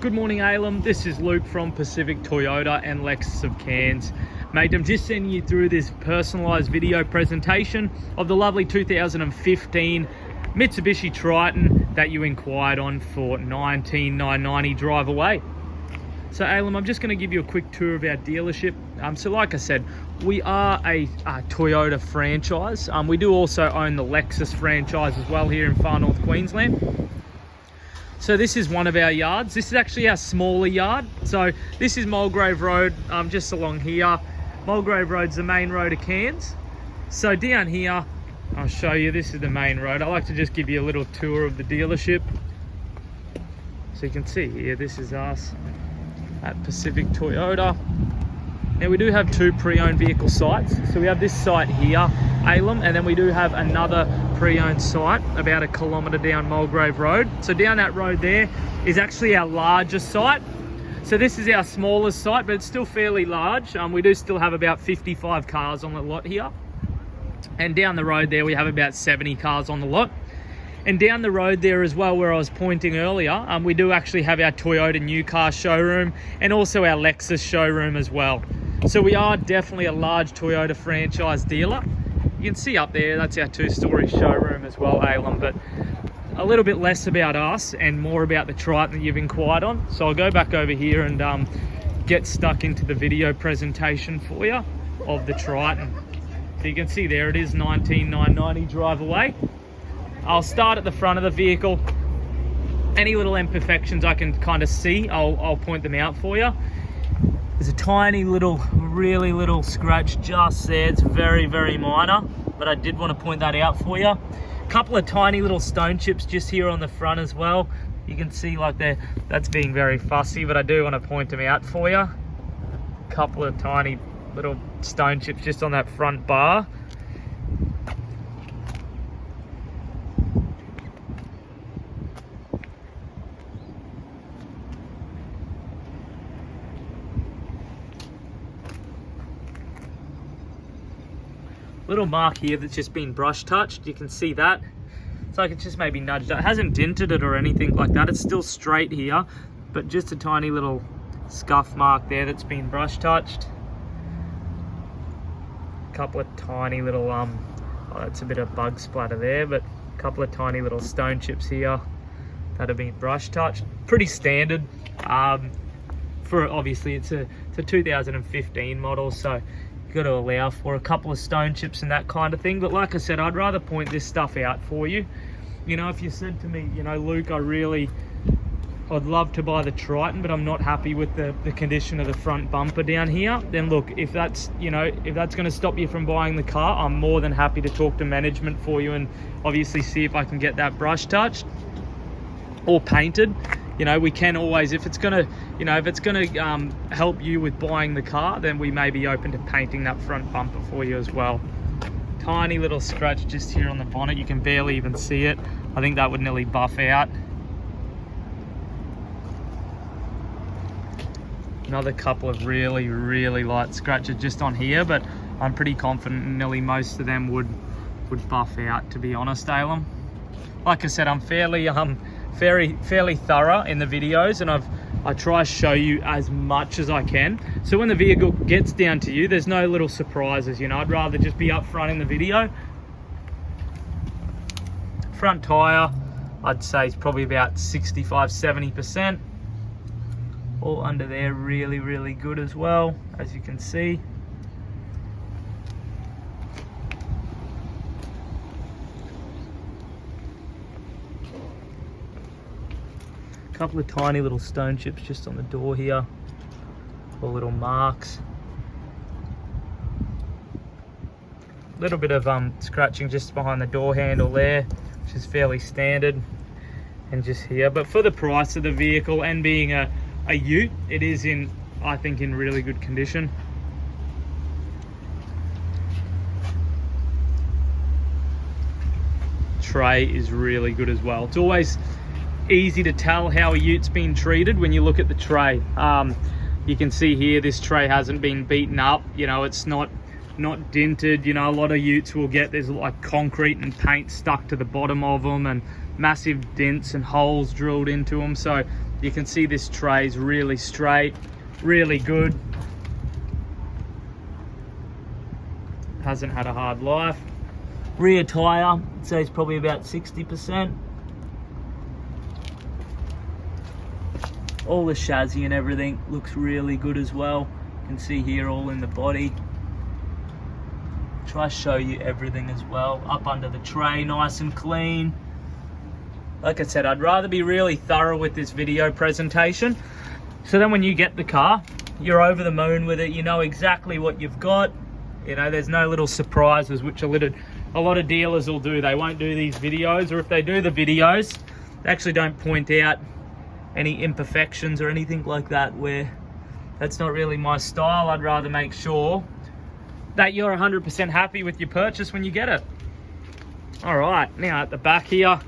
Good morning, Alum. This is Luke from Pacific Toyota and Lexus of Cairns. Mate, I'm just sending you through this personalised video presentation of the lovely 2015 Mitsubishi Triton that you inquired on for $19,990 drive away. So Alum, I'm just going to give you a quick tour of our dealership. So like I said, we are a Toyota franchise. We do also own the Lexus franchise as well here in far north Queensland. So this is one of our yards. This is actually our smaller yard. So this is Mulgrave Road, just along here. Mulgrave Road's the main road of Cairns. So down here, I'll show you, this is the main road. I like to just give you a little tour of the dealership. So you can see here, this is us at Pacific Toyota. Now we do have two pre-owned vehicle sites. So we have this site here, Alum, and then we do have another pre-owned site about 1 kilometre down Mulgrave Road. So down that road there is actually our largest site. So this is our smallest site, but it's still fairly large. We do still have about 55 cars on the lot here. And down the road there, we have about 70 cars on the lot. And down the road there as well, where I was pointing earlier, we do actually have our Toyota new car showroom and also our Lexus showroom as well. So we are definitely a large Toyota franchise dealer. You can see up there, that's our two-story showroom as well, Alum, but a little bit less about us and more about the Triton that you've inquired on. So I'll go back over here and get stuck into the video presentation for you of the Triton. So you can see there it is, $19,990 drive away. I'll start at the front of the vehicle. Any little imperfections I can kind of see, I'll point them out for you. There's a tiny little, really little scratch just there. It's very, very minor, but I did want to point that out for you. A couple of tiny little stone chips just here on the front as well. You can see like that's being very fussy, but I do want to point them out for you. A couple of tiny little stone chips just on that front bar. Little mark here that's just been brush touched, you can see that. So I can just maybe nudge that. It hasn't dented it or anything like that. It's still straight here, but just a tiny little scuff mark there that's been brush touched. A couple of tiny little, oh, that's a bit of bug splatter there, but a couple of tiny little stone chips here that have been brush touched. Pretty standard. For obviously it's a 2015 model, so got to allow for a couple of stone chips and that kind of thing. But like I said, I'd rather point this stuff out for you. You know, if you said to me, you know, Luke, I'd love to buy the Triton, but I'm not happy with the condition of the front bumper down here, then look, if that's going to stop you from buying the car, I'm more than happy to talk to management for you and obviously see if I can get that brush touched or painted. You know, we can always, if it's gonna help you with buying the car, then we may be open to painting that front bumper for you as well. Tiny little scratch just here on the bonnet. You can barely even see it. I think that would nearly buff out. Another couple of really, really light scratches just on here, but I'm pretty confident nearly most of them would buff out, to be honest, Alum. Like I said, I'm fairly thorough in the videos, and I try to show you as much as I can. So when the vehicle gets down to you, there's no little surprises, you know. I'd rather just be up front in the video. Front tire, I'd say is probably about 65-70%. All under there, really, really good as well, as you can see. Couple of tiny little stone chips just on the door here, or little marks. A little bit of scratching just behind the door handle there, which is fairly standard, and just here. But for the price of the vehicle and being a ute, it is I think in really good condition. Tray is really good as well. It's always easy to tell how a ute's been treated when you look at the tray. You can see here this tray hasn't been beaten up, you know, it's not not dinted. You know, a lot of utes will get, there's like concrete and paint stuck to the bottom of them and massive dents and holes drilled into them. So you can see this tray's really straight, really good. Hasn't had a hard life. Rear tire, I'd say it's probably about 60%. All the chassis and everything looks really good as well. You can see here all in the body. Try to show you everything as well. Up under the tray, nice and clean. Like I said, I'd rather be really thorough with this video presentation. So then when you get the car, you're over the moon with it. You know exactly what you've got. You know, there's no little surprises, which a lot of dealers will do. They won't do these videos, or if they do the videos, they actually don't point out any imperfections or anything like that, where that's not really my style. I'd rather make sure that you're 100% happy with your purchase when you get it. All right, now at the back here,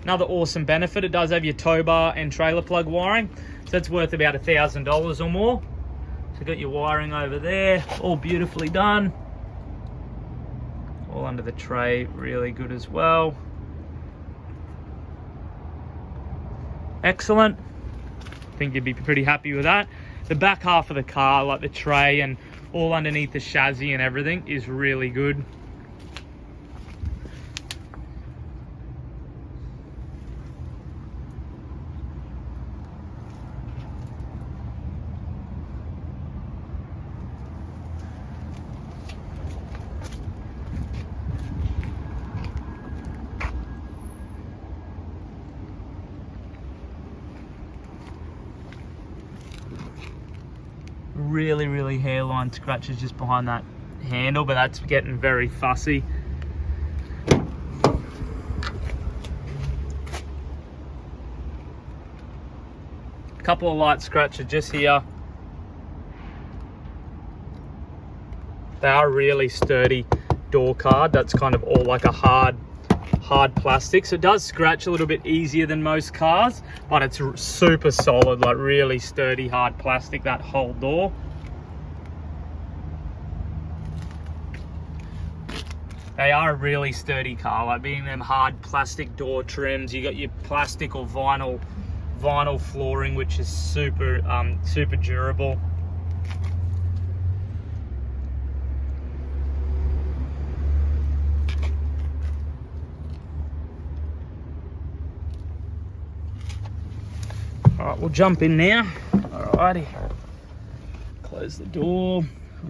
another awesome benefit, it does have your tow bar and trailer plug wiring, so it's worth about $1,000 or more. So got your wiring over there, all beautifully done. All under the tray, really good as well. Excellent. I think you'd be pretty happy with that. The back half of the car, like the tray and all underneath the chassis and everything, is really good. Really hairline scratches just behind that handle, but that's getting very fussy. A couple of light scratches just here. They are really sturdy door card. That's kind of all like a hard plastic, so it does scratch a little bit easier than most cars, but it's super solid, like really sturdy hard plastic, that whole door. They are a really sturdy car, like being them hard plastic door trims. You got your plastic or vinyl flooring, which is super durable. All right, we'll jump in now. Alrighty, close the door,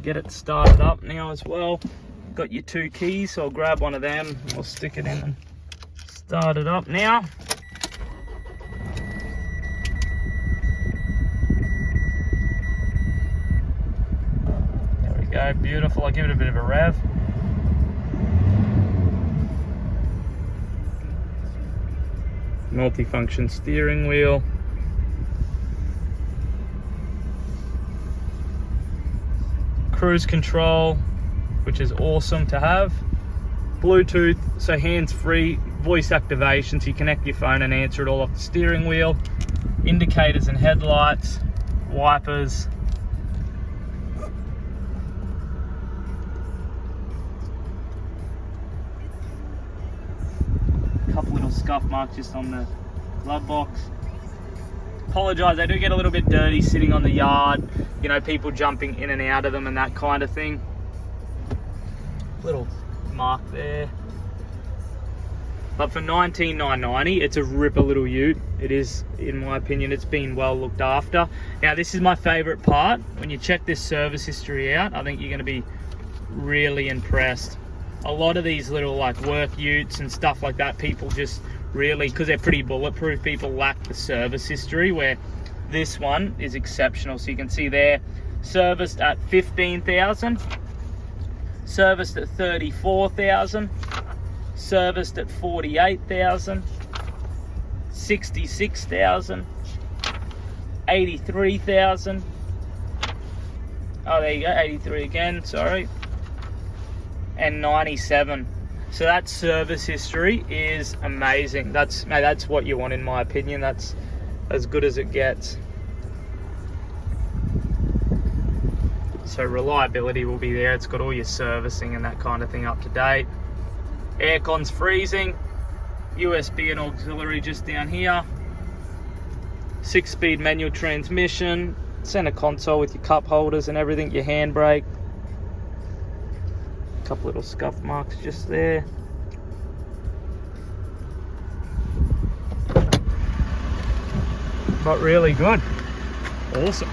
get it started up now as well. Got your 2 keys, so I'll grab one of them, I'll stick it in and start it up now. There we go, beautiful. I'll give it a bit of a rev. Multi-function steering wheel. Cruise control, which is awesome to have. Bluetooth, so hands-free, voice activation, so you connect your phone and answer it all off the steering wheel. Indicators and headlights, wipers. A couple little scuff marks just on the glove box. Apologise, they do get a little bit dirty sitting on the yard, you know, people jumping in and out of them and that kind of thing. Little mark there. But for $19,990, it's a ripper little ute. It is, in my opinion, it's been well looked after. Now, this is my favourite part. When you check this service history out, I think you're going to be really impressed. A lot of these little like work utes and stuff like that, people just really, because they're pretty bulletproof, people lack the service history, where this one is exceptional. So you can see there, serviced at 15,000, serviced at 34,000, serviced at 48,000, 66,000, 83,000. Oh, there you go, 83 again, sorry, and 97. So that service history is amazing. That's what you want, in my opinion. That's as good as it gets. So reliability will be there. It's got all your servicing and that kind of thing up to date. Aircon's freezing. USB and auxiliary just down here. 6-speed manual transmission. Center console with your cup holders and everything, your handbrake. A couple little scuff marks just there. But really good. Awesome.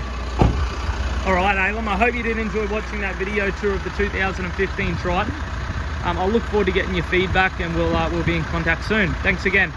Alright Alum, I hope you did enjoy watching that video tour of the 2015 Triton. I'll look forward to getting your feedback, and we'll be in contact soon. Thanks again.